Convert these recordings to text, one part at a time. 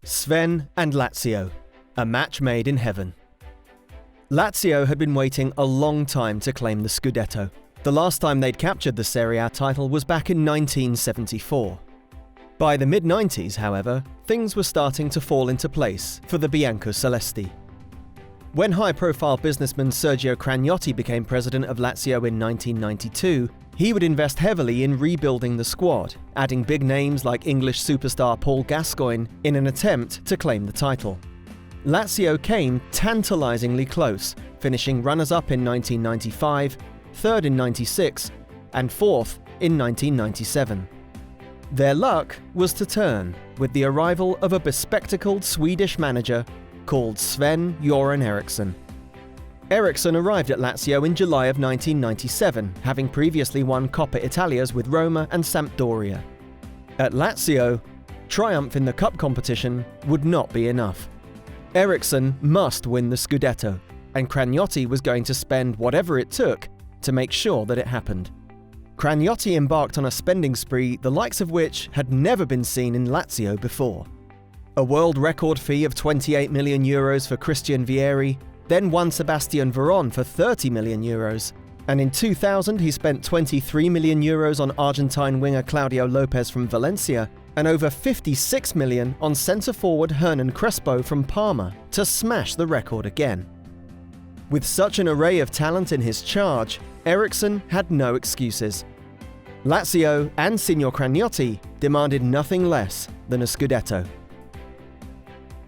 Sven and Lazio, a match made in heaven. Lazio had been waiting a long time to claim the Scudetto. The last time they'd captured the Serie A title was back in 1974. By the mid-90s, however, things were starting to fall into place for the Biancocelesti. When high-profile businessman Sergio Cragnotti became president of Lazio in 1992, he would invest heavily in rebuilding the squad, adding big names like English superstar Paul Gascoigne in an attempt to claim the title. Lazio came tantalizingly close, finishing runners-up in 1995, third in 96, and fourth in 1997. Their luck was to turn with the arrival of a bespectacled Swedish manager called Sven-Göran Eriksson. Eriksson arrived at Lazio in July of 1997, having previously won Coppa Italias with Roma and Sampdoria. At Lazio, triumph in the cup competition would not be enough. Eriksson must win the Scudetto, and Cragnotti was going to spend whatever it took to make sure that it happened. Cragnotti embarked on a spending spree the likes of which had never been seen in Lazio before. A world record fee of €28 million for Christian Vieri, then won Sebastian Veron for €30 million, and in 2000 he spent €23 million on Argentine winger Claudio Lopez from Valencia, and over €56 million on centre-forward Hernan Crespo from Parma to smash the record again. With such an array of talent in his charge, Eriksson had no excuses. Lazio and Signor Cragnotti demanded nothing less than a Scudetto.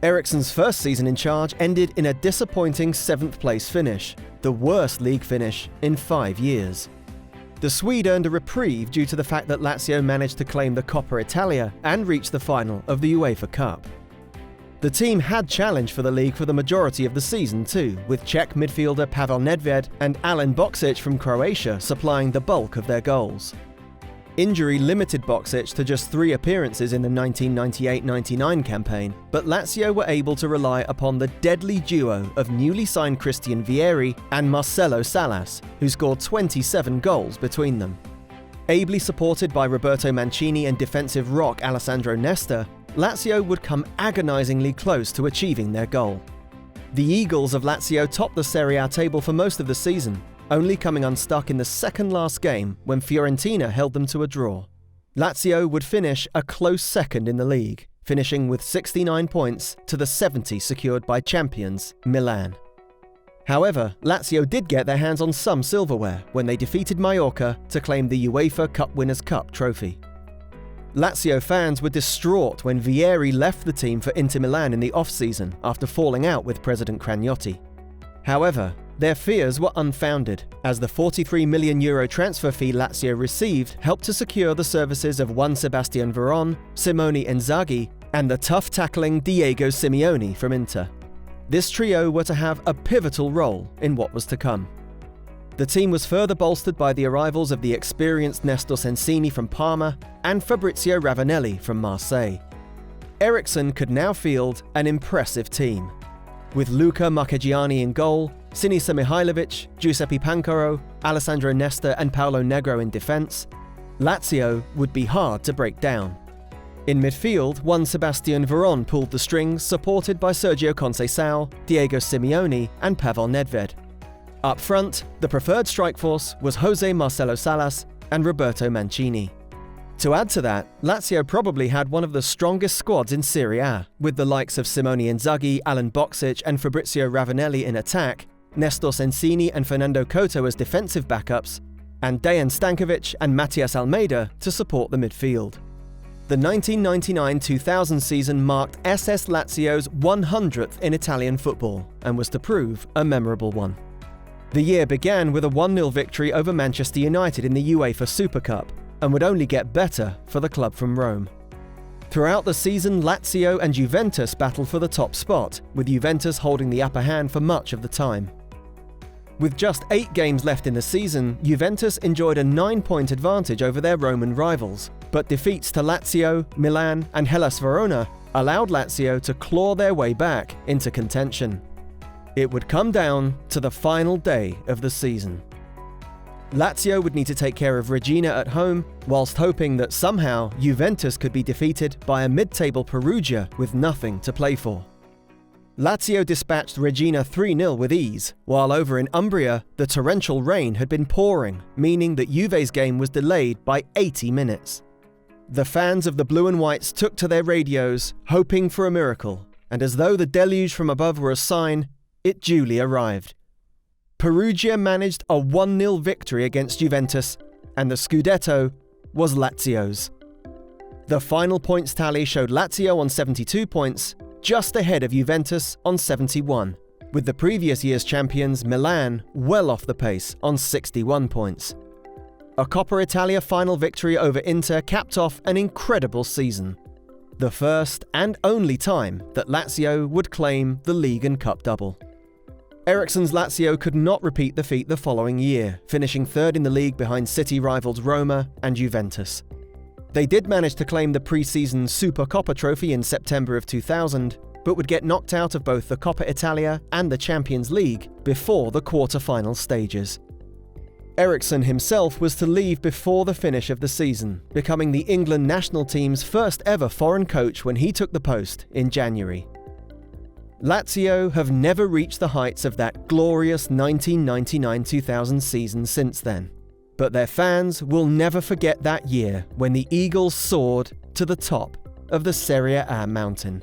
Eriksson's first season in charge ended in a disappointing 7th place finish, the worst league finish in 5 years. The Swede earned a reprieve due to the fact that Lazio managed to claim the Coppa Italia and reach the final of the UEFA Cup. The team had challenged for the league for the majority of the season too, with Czech midfielder Pavel Nedved and Alen Boksic from Croatia supplying the bulk of their goals. Injury limited Boksic to just 3 appearances in the 1998-99 campaign, but Lazio were able to rely upon the deadly duo of newly signed Christian Vieri and Marcelo Salas, who scored 27 goals between them. Ably supported by Roberto Mancini and defensive rock Alessandro Nesta, Lazio would come agonizingly close to achieving their goal. The Eagles of Lazio topped the Serie A table for most of the season, only coming unstuck in the second-last game when Fiorentina held them to a draw. Lazio would finish a close second in the league, finishing with 69 points to the 70 secured by champions Milan. However, Lazio did get their hands on some silverware when they defeated Mallorca to claim the UEFA Cup Winners' Cup trophy. Lazio fans were distraught when Vieri left the team for Inter Milan in the off-season after falling out with President Cragnotti. However, their fears were unfounded, as the €43 million transfer fee Lazio received helped to secure the services of one Sebastian Veron, Simone Inzaghi, and the tough-tackling Diego Simeone from Inter. This trio were to have a pivotal role in what was to come. The team was further bolstered by the arrivals of the experienced Nestor Sensini from Parma and Fabrizio Ravanelli from Marseille. Eriksson could now field an impressive team. With Luca Marchegiani in goal, Sinisa Mihailovic, Giuseppe Pancaro, Alessandro Nesta and Paolo Negro in defence, Lazio would be hard to break down. In midfield, one Sebastian Veron pulled the strings, supported by Sergio Conceição, Diego Simeone and Pavel Nedved. Up front, the preferred strike force was Jose Marcelo Salas and Roberto Mancini. To add to that, Lazio probably had one of the strongest squads in Serie A, with the likes of Simone Inzaghi, Alen Boksic and Fabrizio Ravanelli in attack, Nestor Sensini and Fernando Couto as defensive backups, and Dejan Stankovic and Matias Almeida to support the midfield. The 1999-2000 season marked SS Lazio's 100th in Italian football and was to prove a memorable one. The year began with a 1-0 victory over Manchester United in the UEFA Super Cup, and would only get better for the club from Rome. Throughout the season, Lazio and Juventus battled for the top spot, with Juventus holding the upper hand for much of the time. With just 8 games left in the season, Juventus enjoyed a 9-point advantage over their Roman rivals, but defeats to Lazio, Milan and Hellas Verona allowed Lazio to claw their way back into contention. It would come down to the final day of the season. Lazio would need to take care of Regina at home, whilst hoping that somehow Juventus could be defeated by a mid-table Perugia with nothing to play for. Lazio dispatched Regina 3-0 with ease, while over in Umbria, the torrential rain had been pouring, meaning that Juve's game was delayed by 80 minutes. The fans of the Blue and Whites took to their radios, hoping for a miracle, and as though the deluge from above were a sign, it duly arrived. Perugia managed a 1-0 victory against Juventus, and the Scudetto was Lazio's. The final points tally showed Lazio on 72 points, just ahead of Juventus on 71, with the previous year's champions Milan well off the pace on 61 points. A Coppa Italia final victory over Inter capped off an incredible season. The first and only time that Lazio would claim the league and cup double. Ericksson's Lazio could not repeat the feat the following year, finishing third in the league behind City rivals Roma and Juventus. They did manage to claim the pre-season Supercoppa trophy in September of 2000, but would get knocked out of both the Coppa Italia and the Champions League before the quarter-final stages. Erickson himself was to leave before the finish of the season, becoming the England national team's first ever foreign coach when he took the post in January. Lazio have never reached the heights of that glorious 1999-2000 season since then, but their fans will never forget that year when the Eagles soared to the top of the Serie A mountain.